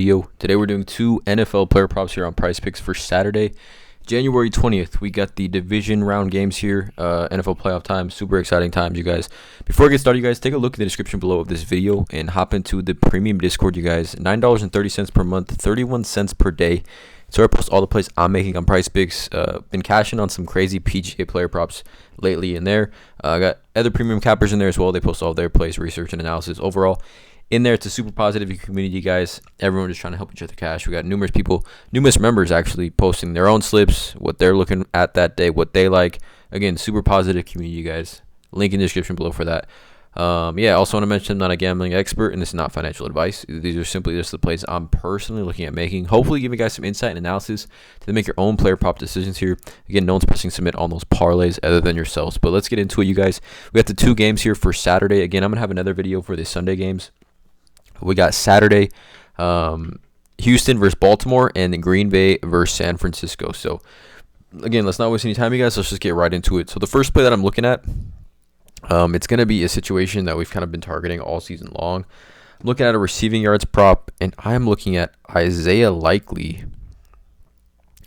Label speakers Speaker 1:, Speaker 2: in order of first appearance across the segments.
Speaker 1: Video. Today we're doing two NFL player props here on PrizePicks for Saturday, January 20th. We got the division round games here, NFL playoff time. Super exciting times, you guys. Before I get started, you guys, take a look in the description below of this video and hop into the premium Discord, you guys. $9.30 per month, 31 cents per day. So I post all the plays I'm making on PrizePicks. Been cashing on some crazy PGA player props lately in there. I got other premium cappers in there as well. They post all their plays, research, and analysis. Overall, in there, it's a super positive community, guys. Everyone just trying to help each other cash. We got numerous members actually posting their own slips, what they're looking at that day, what they like. Again, super positive community, guys. Link in the description below for that. Also want to mention I'm not a gambling expert, and this is not financial advice. These are simply just the plays I'm personally looking at making. Hopefully give you guys some insight and analysis to make your own player prop decisions here. Again, no one's pressing submit on those parlays other than yourselves. But let's get into it, you guys. We got the two games here for Saturday. Again, I'm going to have another video for the Sunday games. We got Saturday, Houston versus Baltimore, and then Green Bay versus San Francisco. So, again, let's not waste any time, you guys. Let's just get right into it. So, the first play that I'm looking at, it's going to be a situation that we've kind of been targeting all season long. I'm looking at a receiving yards prop, and I'm looking at Isaiah Likely.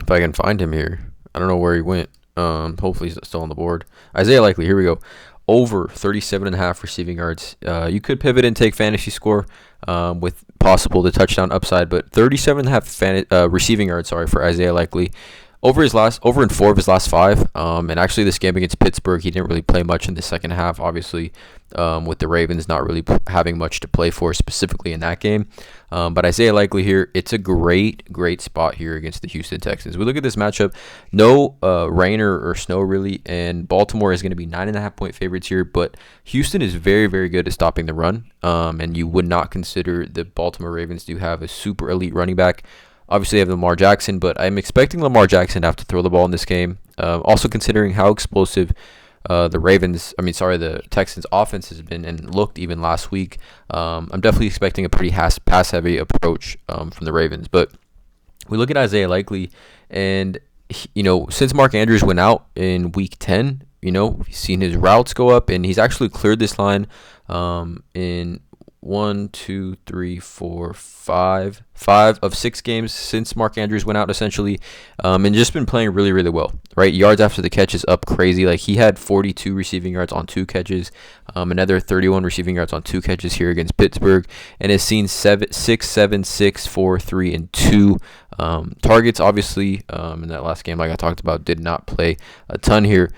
Speaker 1: If I can find him here. I don't know where he went. Hopefully he's still on the board. Isaiah Likely, here we go. Over 37.5 receiving yards. You could pivot and take fantasy score with possible the touchdown upside, but 37.5 receiving yards. For Isaiah Likely. Over in 4 of his last 5. And actually this game against Pittsburgh, he didn't really play much in the second half. Obviously, with the Ravens not really having much to play for specifically in that game. But Isaiah Likely here, it's a great spot here against the Houston Texans. We look at this matchup, no rain or snow really, and Baltimore is going to be 9.5-point favorites here. But Houston is very, very good at stopping the run. And you would not consider the Baltimore Ravens to have a super elite running back. Obviously, they have Lamar Jackson, but I'm expecting Lamar Jackson to have to throw the ball in this game. Also considering how explosive the Texans offense has been and looked even last week. I'm definitely expecting a pretty pass-heavy approach from the Ravens. But we look at Isaiah Likely, and since Mark Andrews went out in Week 10, we've seen his routes go up, and he's actually cleared this line in 5 of 6 games since Mark Andrews went out, essentially, and just been playing really, really well, right? Yards after the catch is up crazy. Like, he had 42 receiving yards on 2 catches, another 31 receiving yards on 2 catches here against Pittsburgh, and has seen 6, 7, 6, 4, 3, and 2 targets. Obviously, in that last game, like I talked about, did not play a ton here.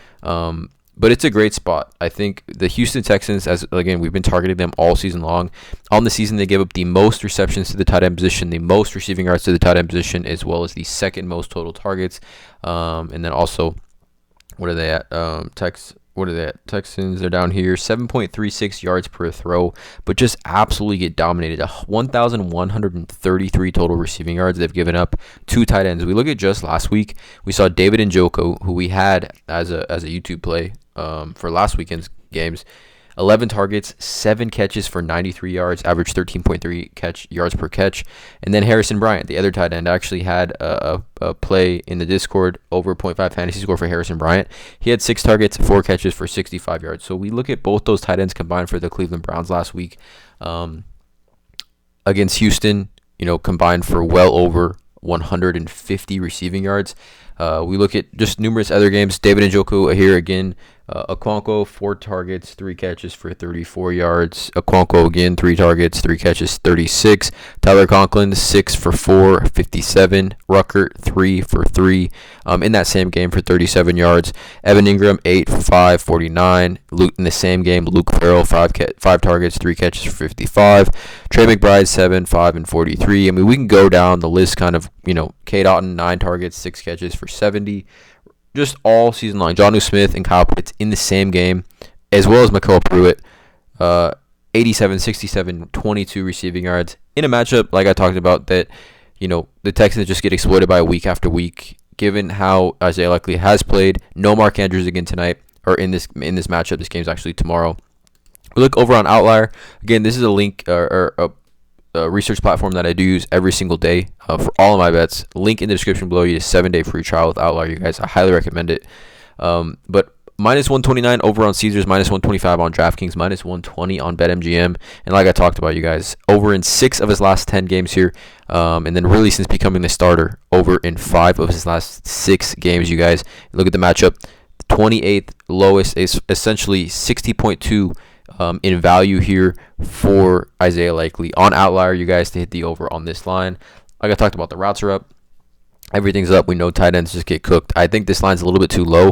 Speaker 1: But it's a great spot. I think the Houston Texans, we've been targeting them all season long. On the season, they gave up the most receptions to the tight end position, the most receiving yards to the tight end position, as well as the second most total targets. And then also, what are they at? Texans are down here, 7.36 yards per throw, but just absolutely get dominated. 1,133 total receiving yards they've given up to tight ends. We look at just last week, we saw David Njoku, who we had as a YouTube play for last weekend's games. 11 targets, 7 catches for 93 yards, average 13.3 yards per catch. And then Harrison Bryant, the other tight end, actually had a play in the Discord, over 0.5 fantasy score for Harrison Bryant. He had 6 targets, 4 catches for 65 yards. So we look at both those tight ends combined for the Cleveland Browns last week against Houston, combined for well over 150 receiving yards. We look at just numerous other games. David Njoku here again. Okonkwo, 4 targets, 3 catches for 34 yards. Okonkwo again, 3 targets, 3 catches, 36. Tyler Conklin, 6 for 4, 57. Ruckert, 3 for 3 in that same game for 37 yards. Evan Ingram, 8 for 5, 49. Luke in the same game, Luke Farrell, 5 targets, 3 catches for 55. Trey McBride, 7, 5, and 43. I mean, we can go down the list kind of, Cade Otton, 9 targets, 6 catches for 70. Just all season long. Jonnu Smith and Kyle Pitts in the same game, as well as Mikael Pruitt. 87, 67, 22 receiving yards in a matchup like I talked about that, the Texans just get exploited by week after week. Given how Isaiah Likely has played, no Mark Andrews again tonight, or in this matchup. This game's actually tomorrow. We look over on Outlier. Again, this is a link or a research platform that I do use every single day for all of my bets. Link in the description below. You get a 7-day free trial with Outlier, you guys. I highly recommend it. But minus 129 over on Caesars, minus 125 on DraftKings, minus 120 on BetMGM. And like I talked about, you guys, over in 6 of his last 10 games here. And then really since becoming the starter, over in 5 of his last 6 games, you guys. Look at the matchup. The 28th lowest is essentially 60.2 in value here for Isaiah Likely. On Outlier, you guys, to hit the over on this line. Like I talked about, the routes are up. Everything's up. We know tight ends just get cooked. I think this line's a little bit too low.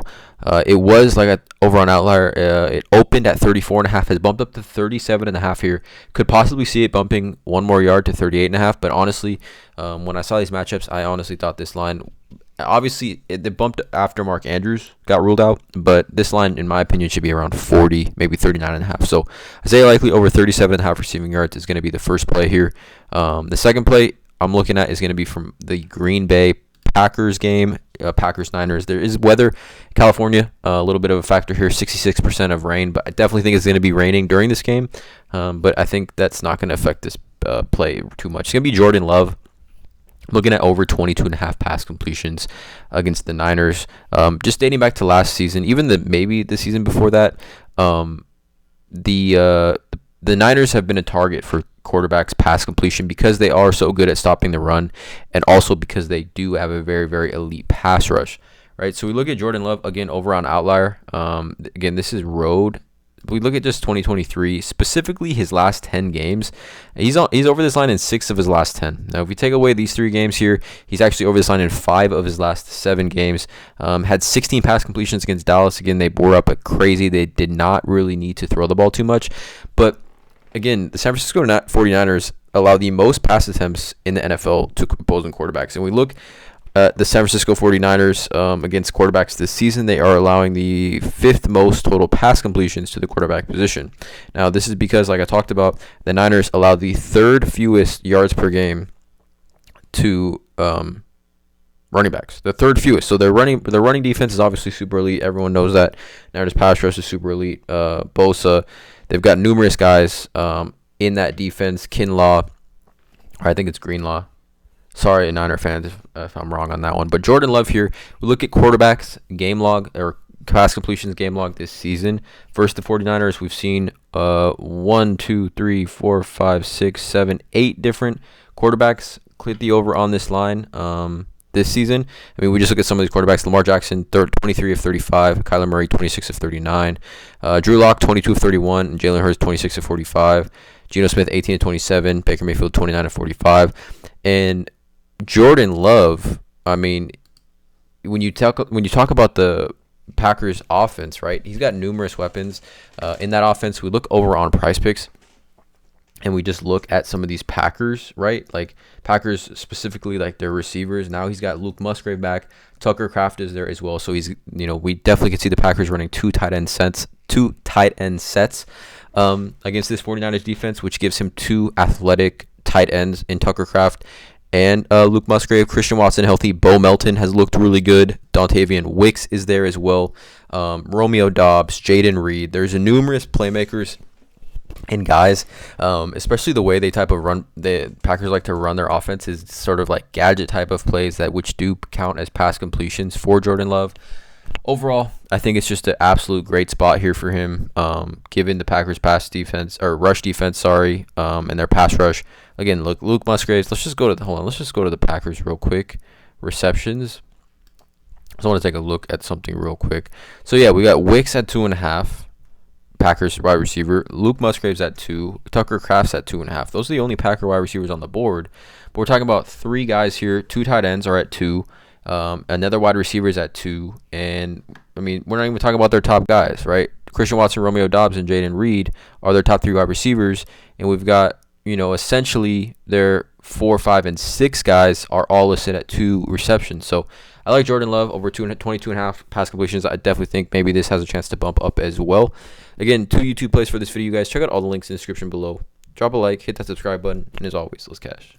Speaker 1: It was over on Outlier. It opened at 34.5, has bumped up to 37.5 here. Could possibly see it bumping one more yard to 38.5. But honestly, when I saw these matchups, I honestly thought this line, obviously, it bumped after Mark Andrews got ruled out. But this line, in my opinion, should be around 40, maybe 39.5. So Isaiah Likely over 37.5 receiving yards is going to be the first play here. The second play I'm looking at is going to be from the Green Bay Packers game, Packers-Niners. There is weather, California, a little bit of a factor here, 66% of rain, but I definitely think it's going to be raining during this game, but I think that's not going to affect this play too much. It's going to be Jordan Love. Looking at over 22.5 pass completions against the Niners. Just dating back to last season, even maybe the season before that, the Niners have been a target for quarterbacks pass completion because they are so good at stopping the run, and also because they do have a very, very elite pass rush, right? So we look at Jordan Love again over on Outlier. Again, this is road. We look at just 2023, specifically his last 10 games. He's over this line in 6 of his last 10. Now, if we take away these 3 games here, he's actually over this line in 5 of his last 7 games. Had 16 pass completions against Dallas. Again, they bore up like crazy. They did not really need to throw the ball too much, but again, the San Francisco 49ers allow the most pass attempts in the NFL to opposing quarterbacks. And we look at the San Francisco 49ers against quarterbacks this season, they are allowing the 5th most total pass completions to the quarterback position. Now, this is because, like I talked about, the Niners allow the 3rd fewest yards per game to running backs. The 3rd fewest. So their running defense is obviously super elite. Everyone knows that. Niners pass rush is super elite. Bosa. They've got numerous guys in that defense. Kinlaw, or I think it's Greenlaw. Sorry, Niner fans, if I'm wrong on that one. But Jordan Love here. We look at quarterbacks game log or pass completions game log this season. Versus the 49ers, we've seen 1, 2, 3, 4, 5, 6, 7, 8 different quarterbacks clip the over on this line. This season, I mean, we just look at some of these quarterbacks. Lamar Jackson, 23 of 35. Kyler Murray, 26 of 39. Drew Lock, 22 of 31. And Jalen Hurts, 26 of 45. Geno Smith, 18 of 27. Baker Mayfield, 29 of 45. And Jordan Love, I mean, when you talk about the Packers offense, right? He's got numerous weapons in that offense. We look over on PrizePicks, and we just look at some of these Packers, right? Like Packers specifically, like their receivers. Now he's got Luke Musgrave back. Tucker Kraft is there as well. So he's, we definitely can see the Packers running two tight end sets against this 49ers defense, which gives him 2 athletic tight ends in Tucker Kraft and Luke Musgrave. Christian Watson healthy. Bo Melton has looked really good. Dontavian Wicks is there as well. Romeo Doubs, Jaden Reed. There's numerous playmakers and guys, especially the way they type of run, the Packers like to run their offense is sort of like gadget type of plays which do count as pass completions for Jordan Love. Overall, I think it's just an absolute great spot here for him, given the Packers rush defense, and their pass rush. Again, look, Luke Musgraves. Let's just go to the Packers real quick. Receptions. I just want to take a look at something real quick. So yeah, we got Wicks at 2.5. Packers wide receiver. Luke Musgrave's at 2. Tucker Kraft's at 2.5. Those are the only Packer wide receivers on the board. But we're talking about 3 guys here. 2 tight ends are at 2. Another wide receiver is at 2. And, I mean, we're not even talking about their top guys, right? Christian Watson, Romeo Doubs, and Jaden Reed are their top 3 wide receivers. And we've got, essentially their 4, 5, and 6 guys are all listed at 2 receptions. So I like Jordan Love over 22.5 pass completions. I definitely think maybe this has a chance to bump up as well. Again, 2 YouTube plays for this video, guys. Check out all the links in the description below. Drop a like, hit that subscribe button, and as always, let's cash.